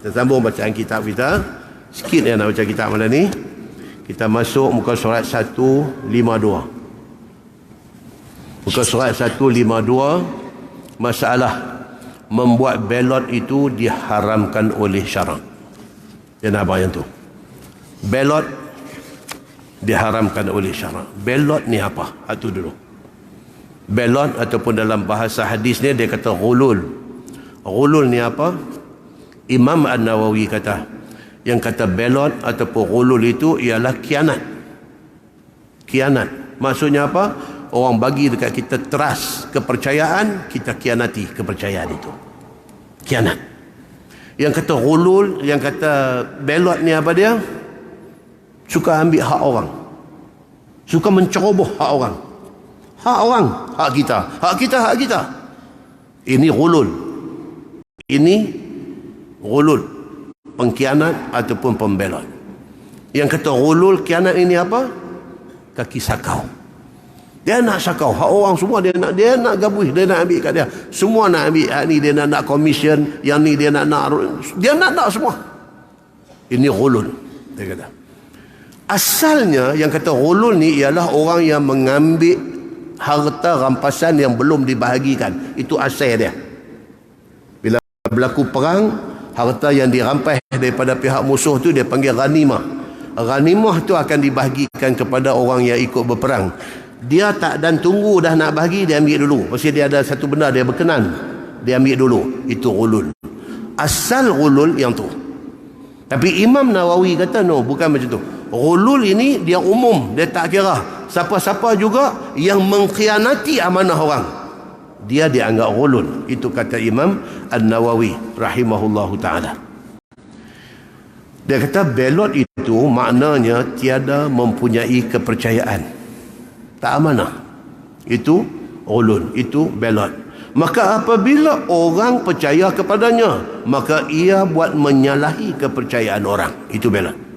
Kita sambung bacaan kitab kita. Sikit yang nak baca kitab malam ni. Kita masuk muka surat 152. Muka surat 152. Masalah membuat belot itu diharamkan oleh syarak. Yang apa yang tu? Belot diharamkan oleh syarak. Belot ni apa? Itu dulu. Belot ataupun dalam bahasa hadis ni dia kata ghulul. Ghulul ni apa? Imam An-Nawawi kata, yang kata belot ataupun ghulul itu ialah khianat. Khianat. Maksudnya apa? Orang bagi dekat kita trust, kepercayaan, kita khianati kepercayaan itu. Khianat. Yang kata ghulul, yang kata belot ni apa dia? Suka ambil hak orang. Suka menceroboh hak orang. Hak orang, hak kita. Hak kita, hak kita. Ini ghulul. Ini ghulul, pengkhianat ataupun pembelot. Yang kata ghulul, khianat ini apa? Kaki sakau. Dia nak sakau hak orang semua, dia nak gabui, dia nak ambil kat dia. Semua nak ambil, hak ni dia nak commission, yang ni dia nak semua. Ini ghulul, dia kata. Asalnya yang kata ghulul ni ialah orang yang mengambil harta rampasan yang belum dibahagikan. Itu asal dia. Bila berlaku perang, harta yang dirampas daripada pihak musuh tu dia panggil ghanimah. Ghanimah tu akan dibahagikan kepada orang yang ikut berperang. Dia tak dan tunggu dah nak bahagi, dia ambil dulu. Pasal dia ada satu benda dia berkenan, dia ambil dulu. Itu ghulul. Asal ghulul yang tu. Tapi Imam Nawawi kata no, bukan macam tu. Ghulul ini dia umum, dia tak kira siapa-siapa juga yang mengkhianati amanah orang, dia dianggap ghulul. Itu kata Imam An-Nawawi rahimahullahu ta'ala. Dia kata belot itu maknanya tiada mempunyai kepercayaan, tak amanah. Itu ghulul, itu belot. Maka apabila orang percaya kepadanya, maka ia buat menyalahi kepercayaan orang. Itu belot.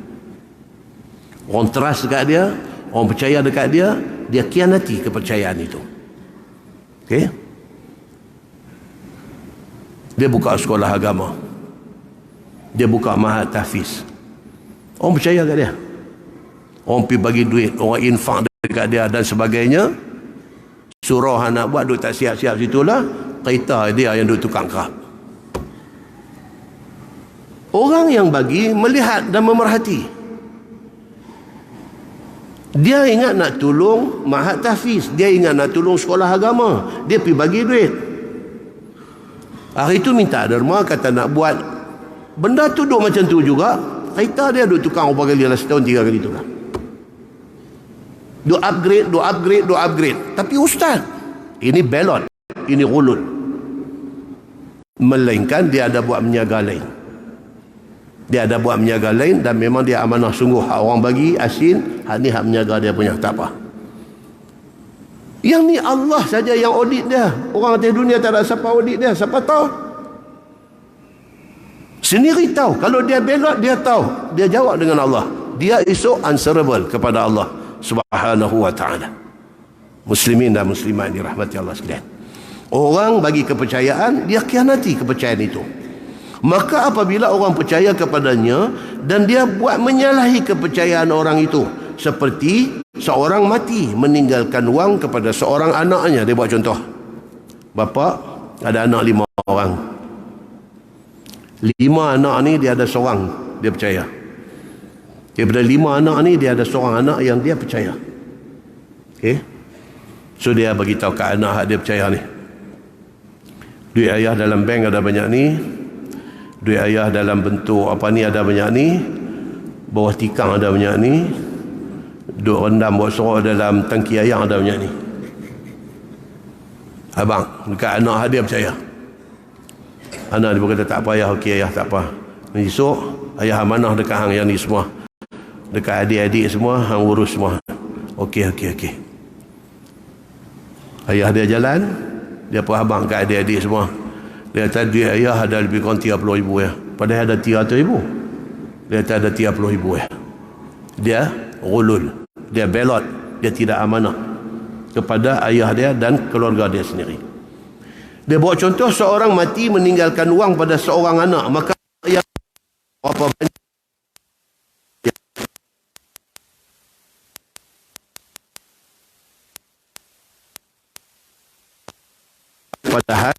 Orang trust dekat dia, orang percaya dekat dia, dia khianati kepercayaan itu. Okey? Dia buka sekolah agama, dia buka mahad tahfiz, orang percaya kat dia, orang pergi bagi duit, orang infak dekat dia dan sebagainya. Suruh anak buat, duk tak siap-siap situlah, kereta dia yang duk tukang kerap. Orang yang bagi melihat dan memerhati, dia ingat nak tolong mahad tahfiz, dia ingat nak tolong sekolah agama, dia pergi bagi duit. Hari tu minta derma, kata nak buat benda tu duk macam tu juga, kereta dia duk tukang berapa kali lah, setahun 3 kali tu lah. Duk upgrade. Tapi ustaz, ini belot, ini ghulul. Melainkan dia ada buat menjaga lain. Dia ada buat menjaga lain dan memang dia amanah sungguh. Hak orang bagi asin, hak ni hak menjaga dia punya, tak apa. Yang ni Allah saja yang audit dia. Orang atas dunia tak ada siapa audit dia. Siapa tahu? Sendiri tahu. Kalau dia belot, dia tahu. Dia jawab dengan Allah. Dia esok answerable kepada Allah Subhanahu wa ta'ala. Muslimin dan muslimat dirahmati Allah sekalian. Orang bagi kepercayaan, dia khianati kepercayaan itu. Maka apabila orang percaya kepadanya dan dia buat menyalahi kepercayaan orang itu, seperti seorang mati meninggalkan wang kepada seorang anaknya. Dia buat contoh, bapa ada anak 5 orang. 5 anak ni dia ada seorang dia percaya. Daripada 5 anak ni dia ada seorang anak yang dia percaya. Okay? So dia bagi tahu kat anak dia percaya ni, duit ayah dalam bank ada banyak ni, duit ayah dalam bentuk apa ni ada banyak ni, bawah tikang ada banyak ni, duit rendam bawah sorok dalam tangki ayam ada banyak ni. Abang dekat anak dia percaya. Anak dia berkata tak apa ayah, okey ayah tak apa. Esok ayah amanah dekat hang yang ni semua, dekat adik-adik semua hang urus semua. Okey. Ayah dia jalan, dia perhabang kat adik-adik semua. Dia kata duit ayah ada lebih kurang 30,000 ya. Padahal ada 300,000. Dia kata ada 30,000 ya. Dia ghulul, dia belot, dia tidak amanah kepada ayah dia dan keluarga dia sendiri. Dia buat contoh, seorang mati meninggalkan wang pada seorang anak, maka yang padahal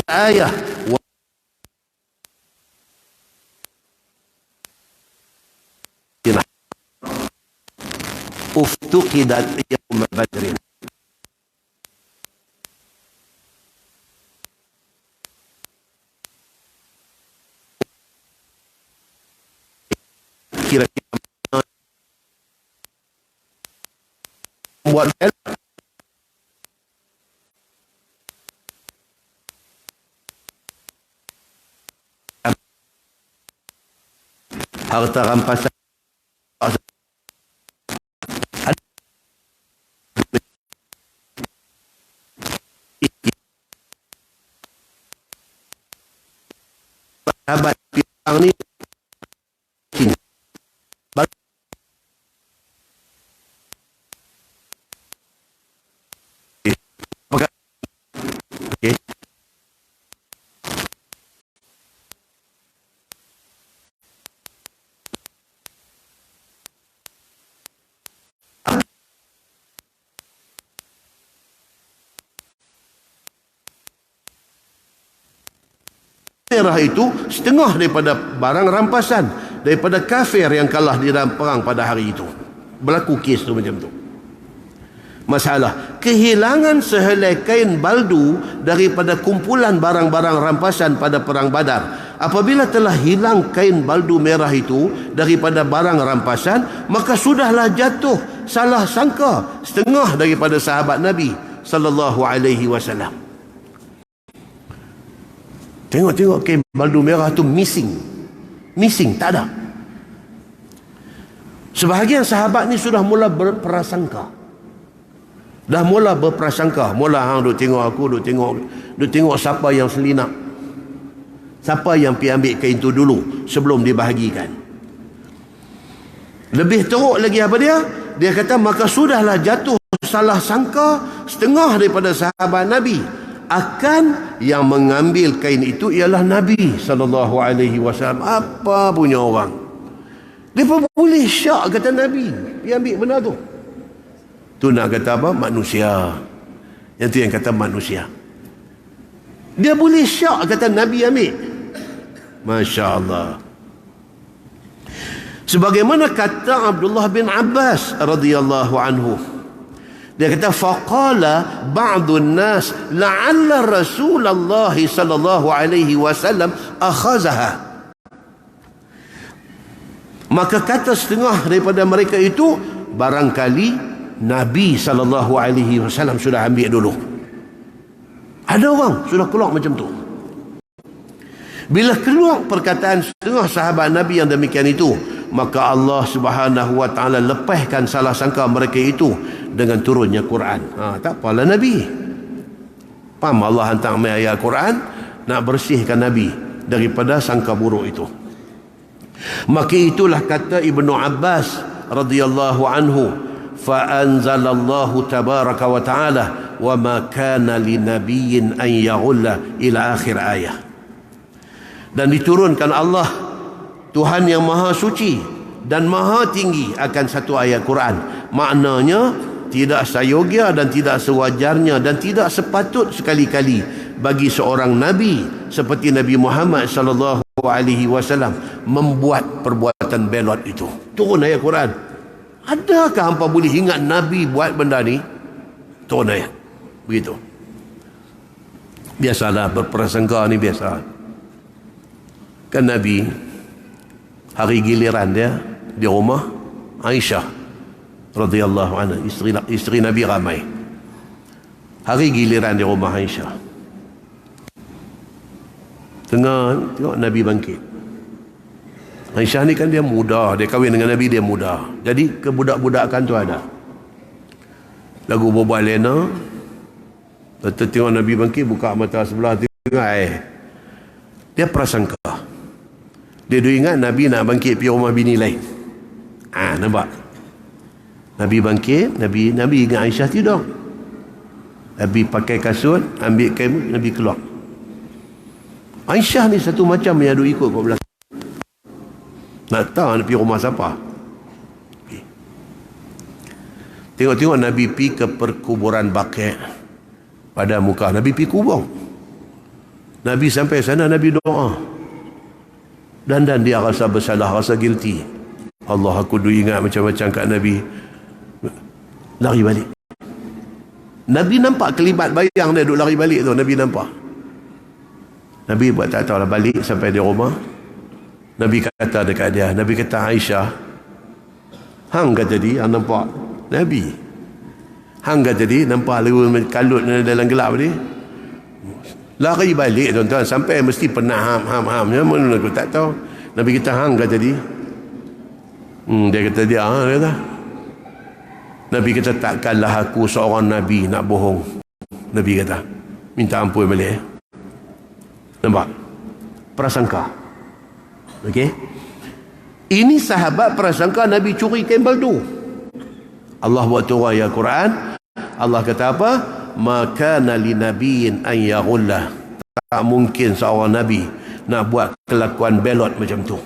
ayah uftuqidat yaum badrin. Kira-kira buat harta rampasan sahabat pirang ni okey. Merah itu setengah daripada barang rampasan daripada kafir yang kalah di dalam perang pada hari itu. Berlaku kes tu macam tu. Masalah kehilangan sehelai kain baldu daripada kumpulan barang-barang rampasan pada perang Badar. Apabila telah hilang kain baldu merah itu daripada barang rampasan, maka sudahlah jatuh salah sangka setengah daripada sahabat Nabi sallallahu alaihi wasallam. Tengok kain baldu merah tu missing, tak ada. Sebahagian sahabat ni sudah mula berprasangka. Mula hang duk tengok aku, duk tengok siapa yang selinap. Siapa yang pergi ambil kain tu dulu sebelum dibahagikan. Lebih teruk lagi apa dia? Dia kata maka sudahlah jatuh salah sangka setengah daripada sahabat Nabi akan yang mengambil kain itu ialah Nabi sallallahu alaihi wasallam. Apa punya orang? Dia pun boleh syak kata Nabi. Dia ambil benda tu. Tu nak kata apa? Manusia. Yang tu yang kata manusia. Dia boleh syak kata Nabi ambil. Masya Allah. Sebagaimana kata Abdullah bin Abbas radhiyallahu anhu. Dia kata faqala ba'dun nas la'alla Rasulullah sallallahu alaihi wasallam akhazaha. Maka kata setengah daripada mereka itu barangkali Nabi sallallahu alaihi wasallam sudah ambil dulu. Ada orang sudah keluar macam tu. Bila keluar perkataan setengah sahabat Nabi yang demikian itu, maka Allah Subhanahu wa taala lepaskan salah sangka mereka itu dengan turunnya Quran. Tak apalah Nabi. Faham Allah hantar ayat Quran nak bersihkan Nabi daripada sangka buruk itu. Maka itulah kata Ibnu Abbas radhiyallahu anhu, fa anzalallahu tabaraka wa taala wa ma kana linabiyyin an yaghulla ila akhir ayat. Dan diturunkan Allah Tuhan yang maha suci dan maha tinggi akan satu ayat Quran. Maknanya tidak sayogia dan tidak sewajarnya dan tidak sepatut sekali-kali bagi seorang nabi seperti Nabi Muhammad sallallahu alaihi wasallam membuat perbuatan belot itu. Turun ayat Quran. Adakah hangpa boleh ingat nabi buat benda ni? Turun ayat. Begitu. Biasalah berprasangka ni biasa. Kan Nabi hari giliran dia di rumah Aisyah radhiyallahu anha, isteri Nabi ramai. Hari giliran di rumah Aisyah. Tengok Nabi bangkit. Aisyah ni kan dia muda, dia kahwin dengan Nabi, dia muda. Jadi kebudak-budakan tu ada. Lagu berbual lena. Lepas tengok Nabi bangkit, buka mata sebelah, tengok dia prasangka. Dia ingat Nabi nak bangkit pergi rumah bini lain. Nampak? Nabi bangkit, Nabi ingat Aisyah tidur. Nabi pakai kasut, ambil kain, Nabi keluar. Aisyah ni satu macam yang duk ikut kat belakang. Nak tahu nak pergi rumah siapa. Tengok-tengok Nabi pergi ke perkuburan Baqi' pada muka. Nabi pergi kubur. Nabi sampai sana, Nabi doa. Dan dia rasa bersalah, rasa guilty. Allah, aku duk ingat macam-macam kat Nabi. Lari balik. Nabi nampak kelibat bayang dia duk lari balik tu. Nabi nampak. Nabi buat tak tahu lah, balik sampai di rumah. Nabi kata dekat dia, Nabi kata, Aisyah, hang kata dia nampak Nabi. Hang kata dia nampak kalut dalam gelap ni. Lari balik tuan-tuan, sampai mesti pernah ham. Mana aku tak tahu. Nabi kata, hang kata dia. Dia kata dia, dia kata. Nabi kata, takkanlah aku seorang Nabi nak bohong. Nabi kata, minta ampun balik. Nampak? Prasangka. Okey? Ini sahabat prasangka Nabi curi kain baldu. Allah buat turun ayat Quran. Allah kata apa? Maka li nabiyyin an yaghulla. Tak mungkin seorang Nabi nak buat kelakuan belot macam tu.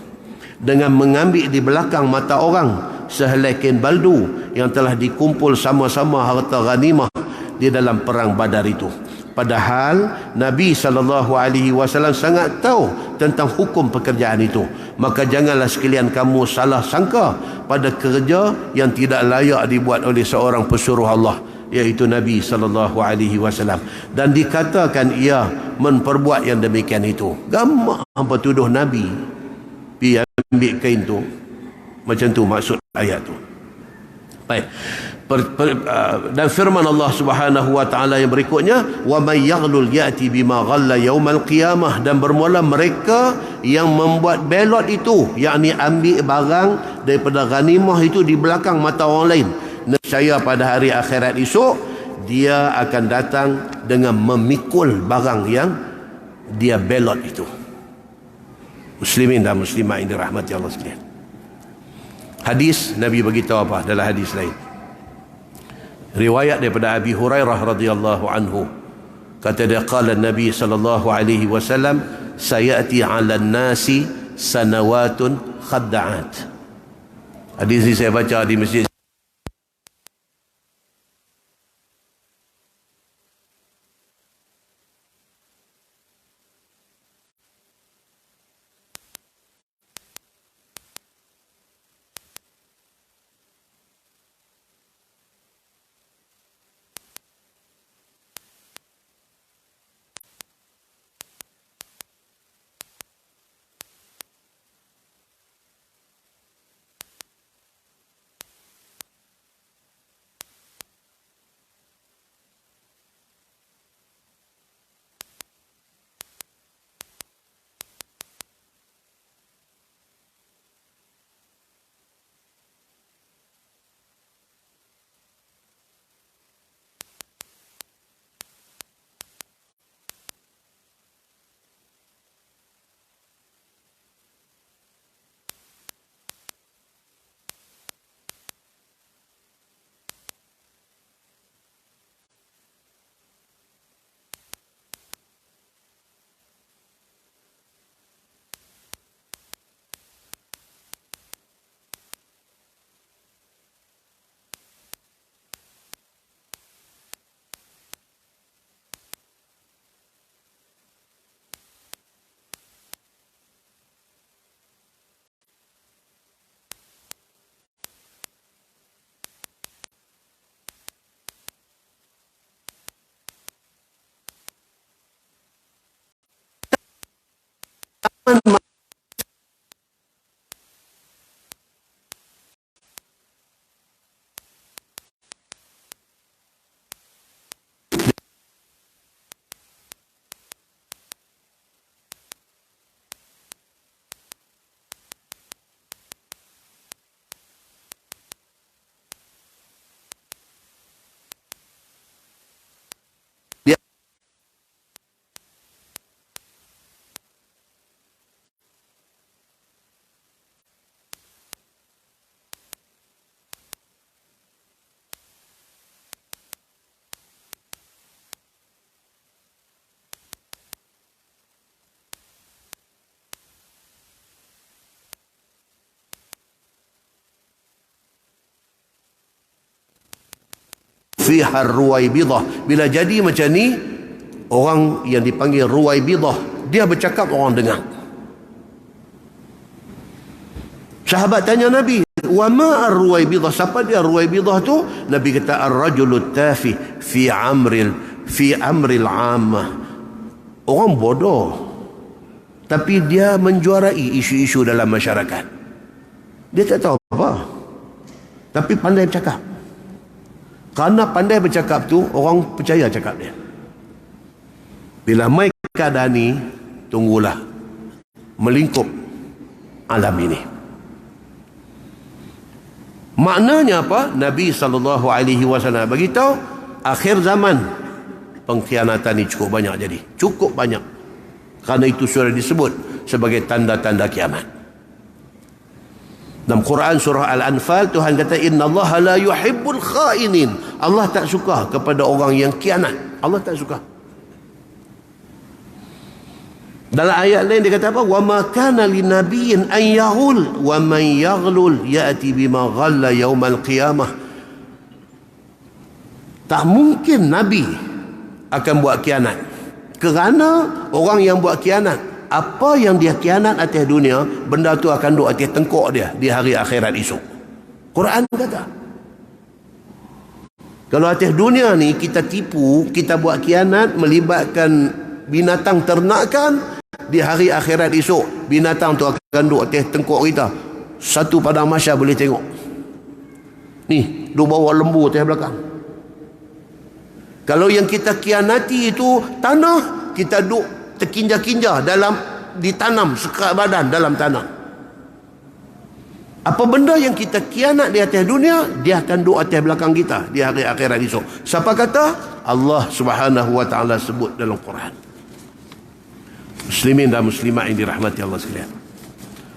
Dengan mengambil di belakang mata orang sehelai kain baldu yang telah dikumpul sama-sama harta ghanimah di dalam perang Badar itu. Padahal Nabi SAW sangat tahu tentang hukum pekerjaan itu. Maka janganlah sekalian kamu salah sangka pada kerja yang tidak layak dibuat oleh seorang pesuruh Allah, iaitu Nabi SAW. Dan dikatakan ia memperbuat yang demikian itu. Gamak hampa tuduh Nabi pergi ambil kain tu. Macam tu maksud ayat tu. Baik. Dan firman Allah Subhanahu wa taala yang berikutnya, wa may yaghlul yati bima ghalla yaumal qiyamah, dan bermula mereka yang membuat belot itu, yakni ambil barang daripada ghanimah itu di belakang mata orang lain, nescaya pada hari akhirat esok dia akan datang dengan memikul barang yang dia belot itu. Muslimin dan muslimat yang dirahmati Allah sekalian. Hadis Nabi beritahu apa dalam hadis lain? Riwayat daripada Abi Hurairah radhiyallahu anhu. Kata dia, qala Nabi sallallahu alaihi wasallam, sayati 'alan nasi sanawatun khadda'at. Hadis ini saya baca di masjid. fiha ruwaibidah. Bila jadi macam ni, orang yang dipanggil ruwaibidah, dia bercakap orang dengar. Sahabat tanya Nabi, wa ma ar-ruwaibidah? Siapa dia ruwaibidah tu? Nabi kata ar-rajulut tafi fi amril ammah. Orang bodoh tapi dia menjuarai isu-isu dalam masyarakat. Dia tak tahu apa, tapi pandai bercakap. Kerana pandai bercakap tu, orang percaya cakap dia. Bila mai keadaan ni, tunggulah melingkup alam ini. Maknanya apa? Nabi SAW beritahu, akhir zaman pengkhianatan ni cukup banyak jadi. Cukup banyak. Kerana itu sudah disebut sebagai tanda-tanda kiamat. Dalam Quran surah Al-Anfal, Tuhan kata, Inna Allah la yuhibbul khainin. Allah tak suka kepada orang yang khianat. Allah tak suka. Dalam ayat lain dia kata apa? Wa ma kana linabiyyin an yaghul wa man yaghlul ya'ti bima ghalla yaumal qiyamah. Tak mungkin Nabi akan buat khianat. Kerana orang yang buat khianat, apa yang dia khianat atas dunia, benda tu akan duduk atas tengkok dia di hari akhirat esok. Quran kata. Kalau atas dunia ni kita tipu, kita buat khianat melibatkan binatang ternakan, di hari akhirat esok binatang tu akan duduk atas tengkok kita. Satu padang mahsyar boleh tengok. Ni, duduk bawa lembu atas belakang. Kalau yang kita khianati itu tanah, kita duduk terkinja-kinja dalam, ditanam sekerat badan dalam tanah. Apa benda yang kita khianat di atas dunia, dia akan duduk atas belakang kita di hari akhirat esok. Siapa kata? Allah Subhanahu wa taala sebut dalam Quran. Muslimin dan muslimat yang dirahmati Allah sekalian.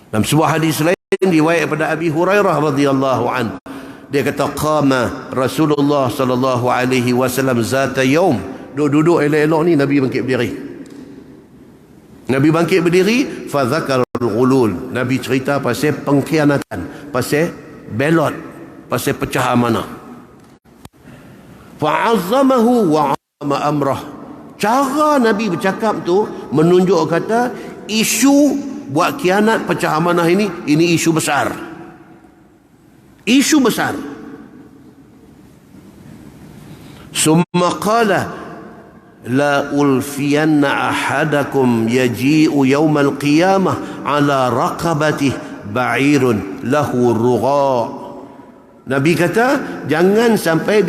Dalam sebuah hadis lain riwayat daripada Abi Hurairah radhiyallahu anhu, dia kata qama Rasulullah sallallahu alaihi wasallam zata yaum. Duduk elok-elok ni Nabi bangkit berdiri. Nabi bangkit berdiri, fa zakarul ghulul. Nabi cerita pasal pengkhianatan, pasal belot, pasal pecah amanah. Fa azzamahu wa amma amrah. Cara Nabi bercakap tu menunjuk kata isu buat khianat, pecah amanah ini isu besar. Isu besar. Summa qala la ulfiyanna ahadakum yaji'u yawmal qiyamah ala raqabatihi ba'irun lahu rugha. Nabi kata jangan sampai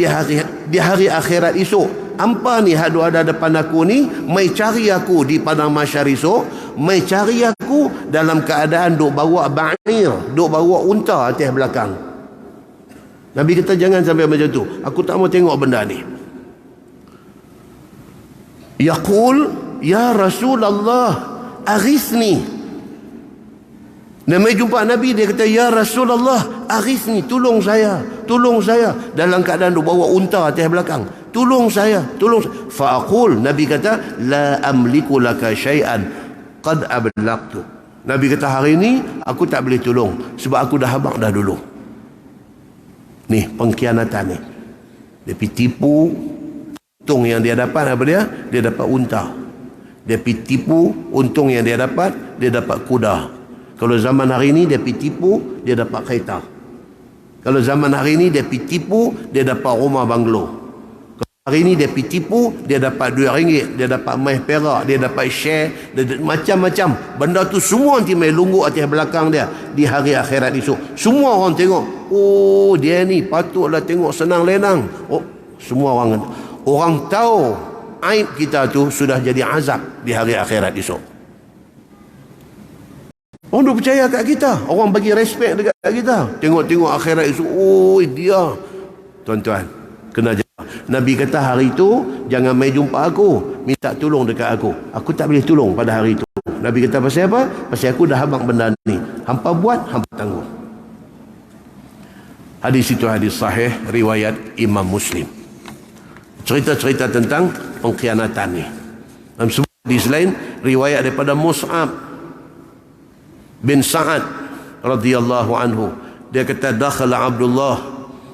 di hari akhirat esok, hampa ni hadu ada depan aku ni, mai cari aku di padang mahsyar esok, mai cari aku dalam keadaan duk bawa ba'ir, duk bawa unta atas belakang. Nabi kata jangan sampai macam tu. Aku tak mau tengok benda ni. Yaqul ya Rasulullah aghisni. Nabi jumpa Nabi, dia kata ya Rasulullah aghisni, tolong saya, tolong saya, dalam keadaan duk bawa unta atas belakang. Tolong saya, tolong saya. Fa'aqul, Nabi kata la amliku laka syai'an qad ablaqtu. Nabi kata hari ini aku tak boleh tolong sebab aku dah habaq dah dulu. Ni pengkhianatan ni. Dia pergi tipu, untung yang dia dapat apa dia? Dia dapat unta. Dia pergi tipu, untung yang dia dapat kuda. Kalau zaman hari ini dia pergi tipu, dia dapat kereta. Kalau zaman hari ini dia pergi tipu, dia dapat rumah banglo. Kalau hari ini dia pergi tipu, dia dapat RM2, dia dapat emas perak, dia dapat share, macam-macam. Benda tu semua nanti mai lungguk atas belakang dia di hari akhirat esok. Semua orang tengok, oh dia ni patutlah tengok senang lenang. Oh, semua orang tahu aib kita tu sudah jadi azab di hari akhirat esok. Orang dah percaya kat kita. Orang bagi respect dekat kita. Tengok-tengok akhirat esok. Oh, dia. Tuan-tuan, kena jaga. Nabi kata hari itu, jangan mai jumpa aku. Minta tolong dekat aku. Aku tak boleh tolong pada hari itu. Nabi kata pasal apa? Pasal aku dah habaq benda ni. Hampa buat, hampa tanggung. Hadis itu hadis sahih. Riwayat Imam Muslim. Cerita-cerita tentang pengkhianatan ni. Dalam sebuah hadis lain, riwayat daripada Mus'ab bin Sa'ad radhiyallahu anhu, dia kata dakhala Abdullah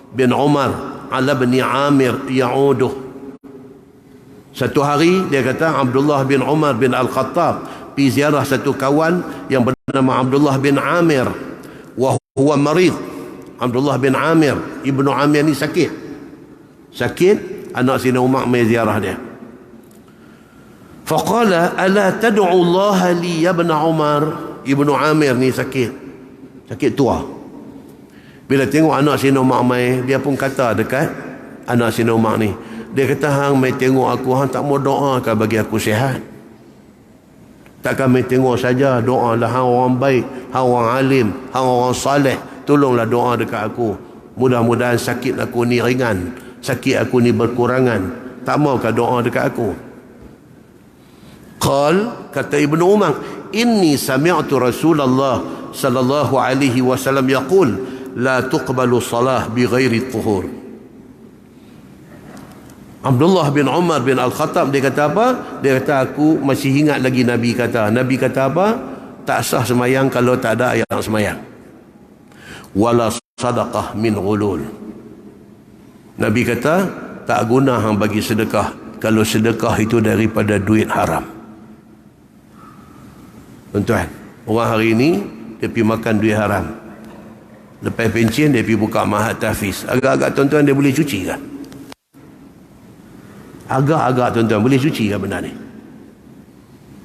bin Umar ala bni Amir ya'uduh. Satu hari dia kata Abdullah bin Umar bin Al-Khattab pergi ziarah satu kawan yang bernama Abdullah bin Amir wa huwa marid. Abdullah bin Amir, Ibnu Amir ni sakit. Anak Sayyidina Umar mai ziarah dia. Faqala ala tad'u Allah li ya ibn Umar. Ibnu Amir ni sakit tua. Bila tengok anak Sayyidina Umar mai, dia pun kata dekat anak Sayyidina Umar ni, dia kata hang mai tengok aku, hang tak mau doakan bagi aku sihat? Takkan mai tengok saja, doalah, hang orang baik, hang orang alim, hang orang saleh, tolonglah doa dekat aku. Mudah-mudahan sakit aku ni ringan, sakit aku ni berkurangan. Tak maukah doa dekat aku? Kata Ibnu Umar, inni sami'tu Rasulullah sallallahu alaihi wasallam yaqul la tuqbalu salah bighairi tuhur. Abdullah bin Umar bin Al-Khattab dia kata apa? Dia kata aku masih ingat lagi Nabi kata apa? Tak sah semayang kalau tak ada ayat semayang. Wala sadaqah min ghulul. Nabi kata tak guna hang bagi sedekah kalau sedekah itu daripada duit haram. Tuan-tuan, orang hari ini dia pergi makan duit haram. Lepas pencen dia pergi buka mahat tahfiz. Agak-agak tuan-tuan dia boleh cuci ke? Agak-agak tuan-tuan boleh cuci ke benda ni?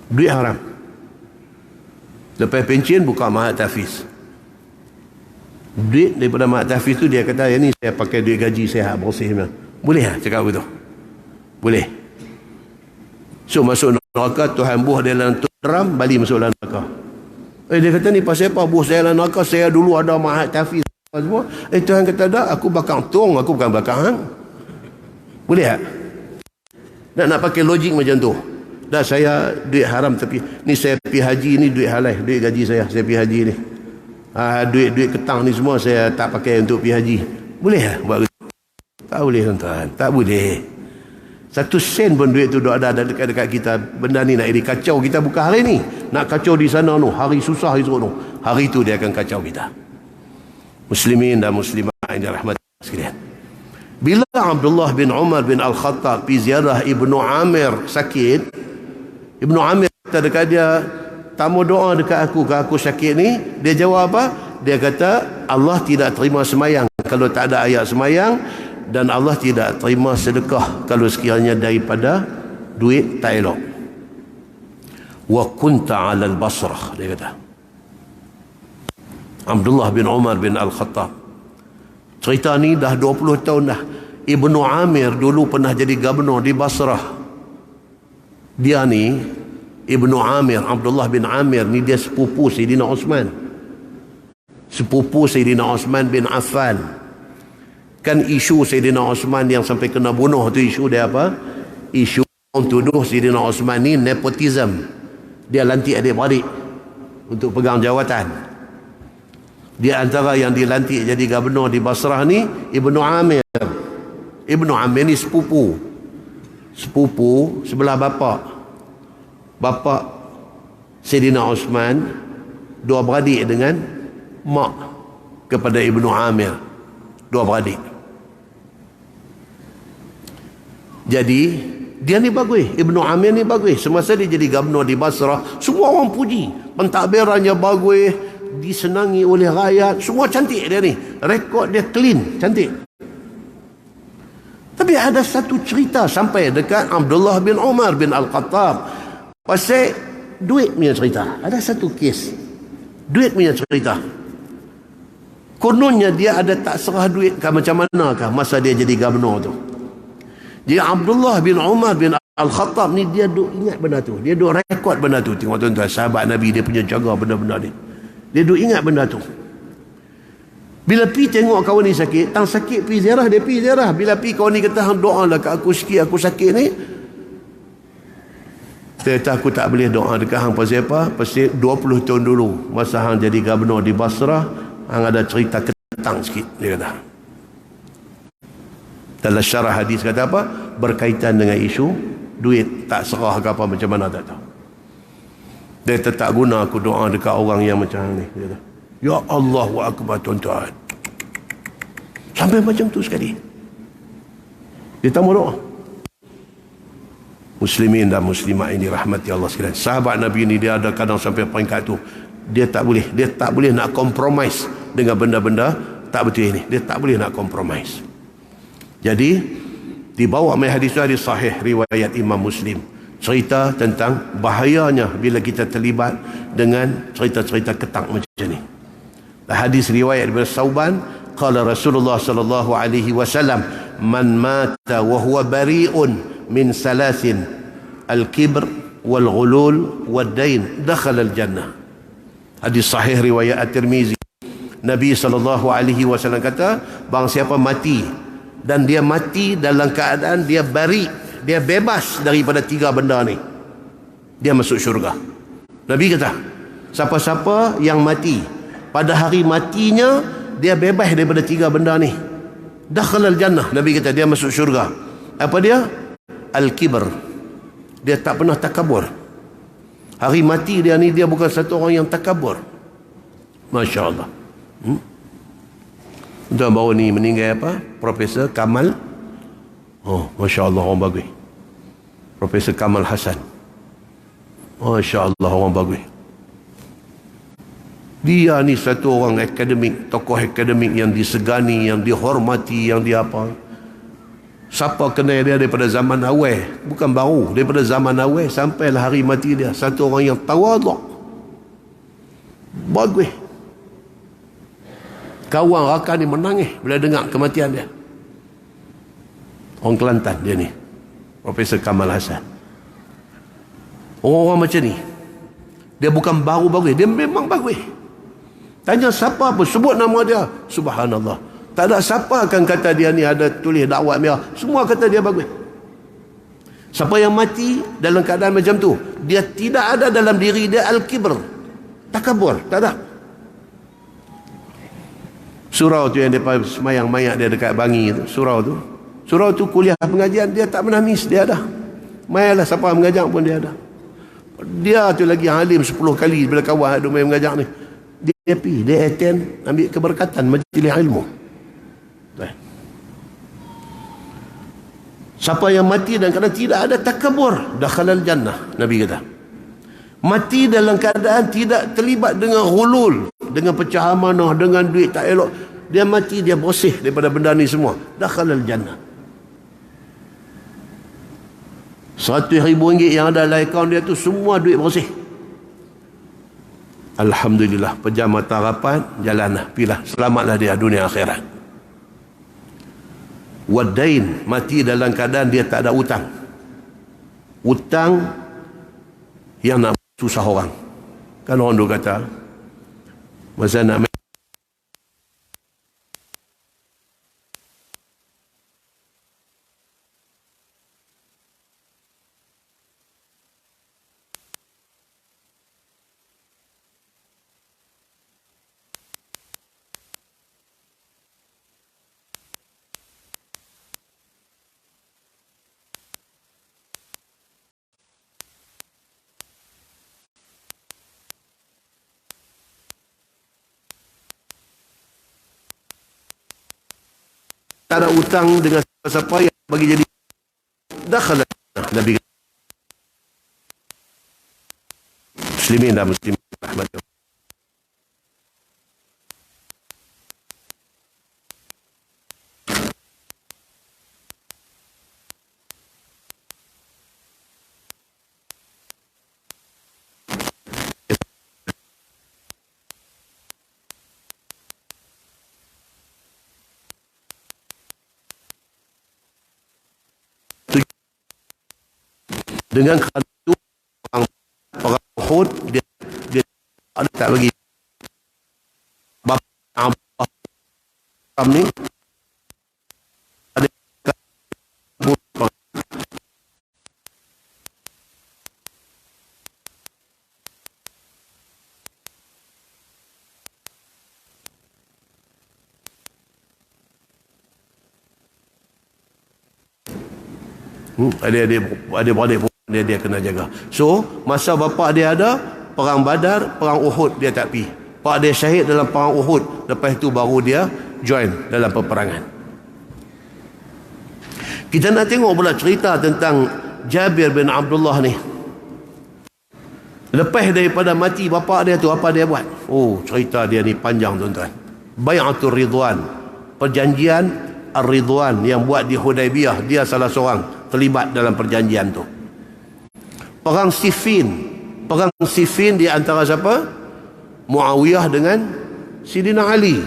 Duit haram. Lepas pencen buka mahat tahfiz. Duit daripada mahat tahfiz tu dia kata, ya ni saya pakai duit gaji saya bersih. Boleh tak cakap begitu? Boleh. So masuk neraka, Tuhan buah dia dalam drum, balik masuk dalam neraka. Dia kata ni pasal apa buah saya dalam neraka? Saya dulu ada mahat tahfiz semua. Tuhan kata dah, aku bakang tong, aku bukan bakang hang. Boleh tak? Nak pakai logik macam tu. Dah saya duit haram tapi ni saya pergi haji ni duit halal, duit gaji saya pergi haji ni. Duit ketang ni semua saya tak pakai untuk pergi haji. Boleh tak buat begitu? Tak boleh tuan-tuan, tak boleh. 1 sen pun duit tu ada dekat kita. Benda ni nak jadi kacau kita, bukan hari ni. Nak kacau di sana tu, hari susah esok tu. Hari tu dia akan kacau kita. Muslimin dan muslimat yang dirahmati sekalian. Bila Abdullah bin Umar bin Al-Khattab pergi ziarah Ibnu Amir sakit, Ibnu Amir kata dekat dia, tamu doa dekat aku sakit ni. Dia jawab apa? Dia kata Allah tidak terima semayang kalau tak ada ayat semayang, dan Allah tidak terima sedekah kalau sekiranya daripada duit tak elok. Wa kunta 'ala al-Basrah, dia kata. Abdullah bin Umar bin Al-Khattab. Cerita ni dah 20 tahun dah. Ibnu Amir dulu pernah jadi gubernur di Basrah. Dia ni Ibnu Amir, Abdullah bin Amir ni dia sepupu Sayyidina Osman. Sepupu Sayyidina Osman bin Affan. Kan isu Sayyidina Osman yang sampai kena bunuh tu, isu dia apa? Isu orang tuduh Sayyidina Osman ni nepotism. Dia lantik adik-beradik untuk pegang jawatan. Dia antara yang dilantik jadi gubernur di Basrah ni Ibnu Amir. Ibnu Amir ni sepupu sebelah bapa Sayyidina Osman, dua beradik dengan mak kepada Ibnu Amir, dua beradik. Jadi dia ni bagus, Ibnu Amir ni bagus. Semasa dia jadi gubernur di Basrah, semua orang puji, pentadbirannya bagus, disenangi oleh rakyat, semua cantik dia ni, rekod dia clean, cantik. Tapi ada satu cerita sampai dekat Abdullah bin Umar bin Al-Khattab pasal duit punya cerita. Ada satu kes duit punya cerita. Kononnya dia ada tak serah duit ke macam manakah masa dia jadi gubernur tu. Jadi Abdullah bin Umar bin Al-Khattab ni dia duk ingat benda tu, dia duk rekod benda tu. Tengok tuan-tuan, sahabat Nabi dia punya jaga benda-benda ni. Dia duk ingat benda tu. Bila pi tengok kawan ni sakit, tang sakit pi ziarah, dia pi ziarah. Bila pi kawan ni kata hang doa lah kat aku sikit, aku sakit ni. Dia kata aku tak boleh doa dekat hang pasal apa? Pasal 20 tahun dulu masa hang jadi gubernur di Basrah, hang ada cerita ketang sikit, dia kata. Dalam syarah hadis kata apa? Berkaitan dengan isu duit tak serah ke apa macam mana tak tahu. Dia kata tak guna aku doa dekat orang yang macam ni, dia kata. Ya Allahu Akbar tuan-tuan. Sampai macam tu sekali. Dia tak mau doa. Muslimin dan muslimat ini rahmati Allah sekalian. Sahabat Nabi ini dia ada kadang sampai peringkat tu. Dia tak boleh nak compromise dengan benda-benda tak betul ini. Dia tak boleh nak compromise. Jadi dibawa mai hadis sahih riwayat Imam Muslim, cerita tentang bahayanya bila kita terlibat dengan cerita-cerita ketak macam ni. Hadis riwayat daripada Sauban, qala Rasulullah sallallahu alaihi wasallam, man mata wa huwa bari'un min salasin al-kibr wal ghulul wad dain dakhala al-jannah. Hadis sahih riwayat At-Tirmizi. Nabi sallallahu alaihi wasallam kata, barang siapa mati dan dia mati dalam keadaan dia bari, dia bebas daripada 3 benda ni, dia masuk syurga. Nabi kata, siapa-siapa yang mati pada hari matinya dia bebas daripada 3 benda ni, dakhalal jannah. Nabi kata dia masuk syurga. Apa dia? Al-kibr. Dia tak pernah takabur. Hari mati dia ni, dia bukan satu orang yang takabur. Masya Allah. Tuan baru ni meninggal apa? Profesor Kamal. Oh, Masya Allah, orang bagus. Profesor Kamal Hasan. Masya Allah, orang bagus. Dia ni satu orang akademik, tokoh akademik yang disegani, yang dihormati, yang dia apa. Siapa kenal dia daripada zaman awal, bukan baru, daripada zaman awal sampailah hari mati dia. Satu orang yang tawaduk, bagus. Kawan rakan ni menangis bila dengar kematian dia. Orang Kelantan dia ni, Profesor Kamal Hasan. Orang-orang macam ni, dia bukan baru bagus, dia memang bagus. Tanya siapa pun, sebut nama dia, subhanallah, tak ada siapa akan kata dia ni ada tulis dakwah merah. Semua kata dia bagus. Siapa yang mati dalam keadaan macam tu, dia tidak ada dalam diri dia al-kibr, takabur, tak ada. Surau tu yang dia semayang mayat dia dekat Bangi tu, surau tu kuliah pengajian, dia tak pernah miss, dia ada. Mayalah siapa mengajak pun dia ada. Dia tu lagi yang alim 10 kali bila kawan ada main mengajak ni. Dia pergi, dia attend, ambil keberkatan majlis ilmu. Siapa yang mati dan kerana tidak ada takabur, dakhalal jannah. Nabi kata, mati dalam keadaan tidak terlibat dengan ghulul, dengan pecah amanah, dengan duit tak elok, dia mati, dia bersih daripada benda ni semua, dakhalal jannah. 100,000 ringgit yang ada dalam akaun dia tu semua duit bersih. Alhamdulillah, pejam mata harapan, jalanlah, pilah, selamatlah dia dunia akhirat. Wadain, mati dalam keadaan dia tak ada hutang. Hutang yang nak susah orang. Kan orang dulu kata, masa nak tak ada hutang dengan siapa-siapa yang bagi jadi dakhala Nabi muslimin dan muslimat rahmatullah. Dengan kerana itu orang Uhud dia ada tak bagi bapa ni ada adik-beradik dia kena jaga. So masa bapa dia ada perang Badar, perang Uhud dia tak pergi. Pak dia syahid dalam perang Uhud, lepas itu baru dia join dalam peperangan. Kita nak tengok pula cerita tentang Jabir bin Abdullah ni. Lepas daripada mati bapa dia tu, apa dia buat? Oh, cerita dia ni panjang tuan-tuan. Bai'atul Ridwan, perjanjian Ar-Ridwan yang buat di Hudaibiyah. Dia salah seorang terlibat dalam perjanjian tu. Perang Siffin. Perang Siffin di antara siapa? Muawiyah dengan Sidina Ali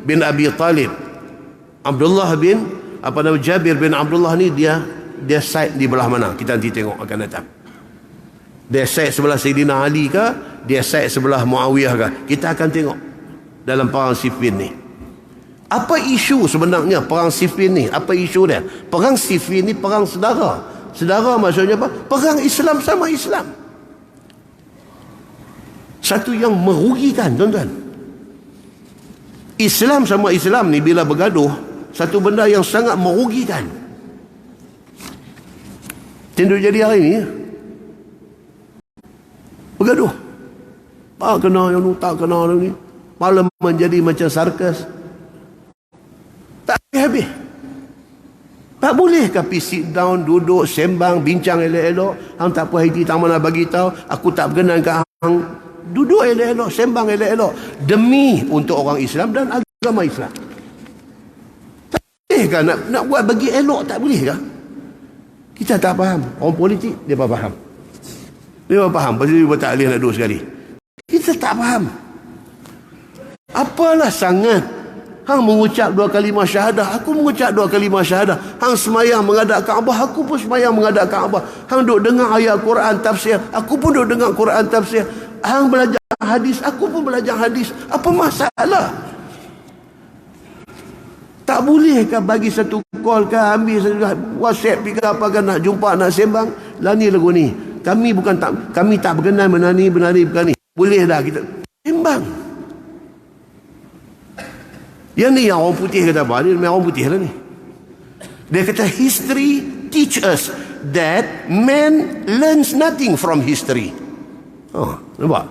bin Abi Talib. Abdullah bin Jabir bin Abdullah ni dia side di belah mana? Kita nanti tengok akan datang. Dia side sebelah Sayyidina Ali ke? Dia side sebelah Muawiyah ke? Kita akan tengok dalam perang Siffin ni. Apa isu sebenarnya perang Siffin ni? Apa isu dia? Perang Siffin ni perang sedara. Sedara maksudnya apa? Perang Islam sama Islam. Satu yang merugikan, tuan-tuan. Islam sama Islam ni bila bergaduh, satu benda yang sangat merugikan. Tenduk jadi hari ni bergaduh. Tak kena yang ni, tak kena yang ni. Malam menjadi macam sarkas. Tak habis. Tak boleh ke sit down, duduk, sembang, bincang elok-elok. Hang tak apa hati tak mana bagi tahu, aku tak berkenan ke hang. Duduk elok-elok, sembang elok-elok demi untuk orang Islam dan agama Islam. Tak boleh ke nak buat bagi elok, tak boleh ke? Kita tak faham. Orang politik dia faham. Dia faham pasal dia tak boleh nak duduk sekali. Kita tak faham. Apalah sangat hang mengucap 2 kalimah syahadah, aku mengucap 2 kalimah syahadah. Hang semayang menghadap Kaabah, aku pun semayang menghadap Kaabah. Hang duk dengar ayat Quran tafsir, aku pun duk dengar Quran tafsir. Hang belajar hadis, aku pun belajar hadis. Apa masalah? Tak bolehkah bagi satu call ke, ambil satu WhatsApp ke apa ke, nak jumpa, nak sembang? Lah ni lagu ni. Kami tak berkenan menani bukan ni. Boleh dah kita sembang. Yang ni yang orang putih kata apa? Ni orang putih lah ni. Dia kata history teach us that man learns nothing from history. Oh, nampak?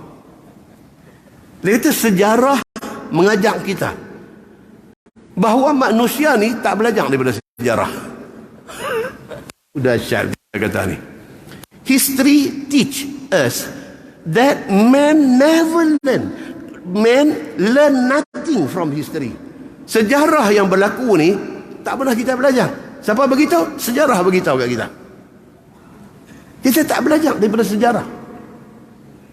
Dia kata sejarah mengajak kita bahawa manusia ni tak belajar daripada sejarah. Dahsyat dia kata ni. History teach us that man never learn nothing from history. Sejarah yang berlaku ni tak pernah kita belajar. Siapa beritahu? Sejarah beritahu kat kita. Kita tak belajar daripada sejarah.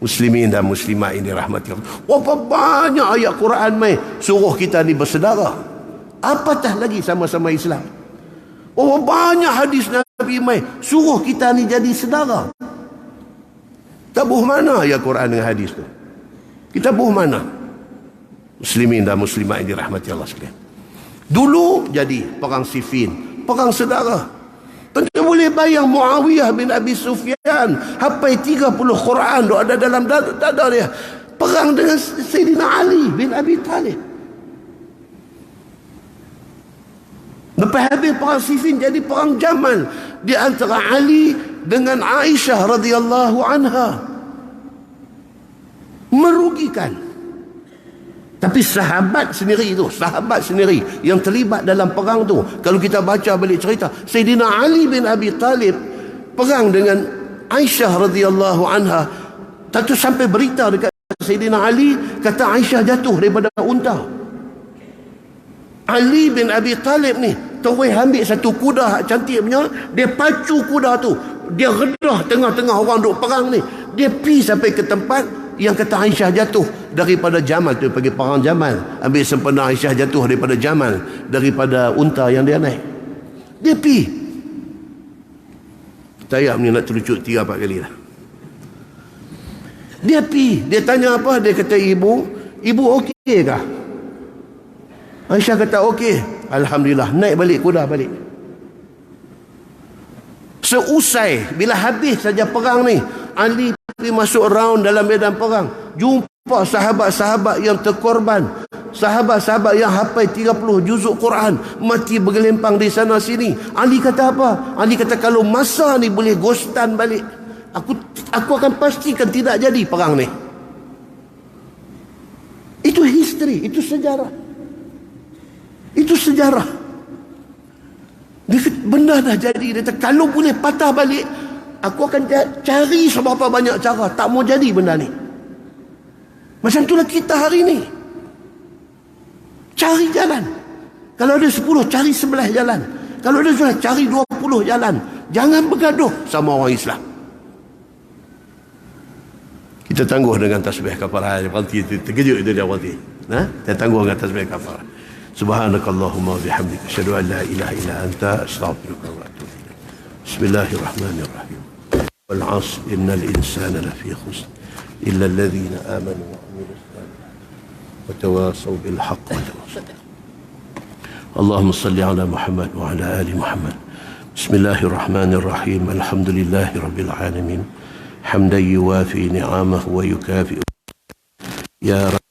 Muslimin dan muslimat ini rahmati Allah. Berapa banyak ayat Quran mai suruh kita ni bersedara. Apatah lagi sama-sama Islam. Berapa banyak hadis Nabi mai suruh kita ni jadi sedara. Tabuh mana ayat Quran dengan hadis tu? Kita buh mana? Muslimin dan muslimat ini rahmati Allah sekalian. Dulu jadi perang Siffin, perang sedara. Tentu boleh bayang Muawiyah bin Abi Sufyan sampai 30 Quran ada dalam dada dia. Perang dengan Sayyidina Ali bin Abi Talib. Lepas habis perang Siffin jadi perang Jamal di antara Ali dengan Aisyah radhiyallahu anha. Merugikan. Tapi sahabat sendiri yang terlibat dalam perang tu, kalau kita baca balik cerita, Sayyidina Ali bin Abi Talib perang dengan Aisyah radhiyallahu anha. Tentu sampai berita dekat Sayyidina Ali, kata Aisyah jatuh daripada unta. Ali bin Abi Talib ni terus ambil satu kuda cantik punya, dia pacu kuda tu, dia redah tengah-tengah orang duk perang ni, dia pergi sampai ke tempat yang kata Aisyah jatuh daripada Jamal tu, pergi perang Jamal, ambil sempena Aisyah jatuh daripada Jamal, daripada unta yang dia naik. Dia pergi. Saya ni nak terucut 3-4 kali lah. Dia pergi, dia tanya apa? Dia kata, ibu okey kah? Aisyah kata okey. Alhamdulillah, naik balik kuda balik. Seusai bila habis saja perang ni, Ali pergi masuk round dalam medan perang, jumpa sahabat-sahabat yang terkorban, sahabat-sahabat yang hafal 30 juzuk Quran mati bergelempang di sana sini. Ali kata apa? Ali kata kalau masa ni boleh ghostan balik, aku akan pastikan tidak jadi perang ni. Itu history, itu sejarah. Itu sejarah. Benda benda dah jadi. Dia kata, kalau boleh patah balik, aku akan cari seberapa banyak cara. Tak mau jadi benda ni. Macam itulah kita hari ni. Cari jalan. Kalau ada 10, cari 11 jalan. Kalau ada 11, cari 20 jalan. Jangan bergaduh sama orang Islam. Kita tangguh dengan tasbih kafarah. Terkejut itu dia Walti. Kita tangguh dengan tasbih kafarah. Subhanakallahumma bihamdika asyhadu an la ilaha illa anta astaghfiruka wa atubu ilaik. Bismillahirrahmanirrahim. Wal 'asr innal insana lafi khusr illa alladhina amanu wa 'amilus salihati wa tawasaw bil haqqi wa tawasaw. Allahumma salli ala Muhammad wa ala ali Muhammad. Bismillahirrahmanirrahim. Alhamdulillahi rabbil alamin. Hamdan yuwafi ni'amahu wa yukafi'u. Ya Rabb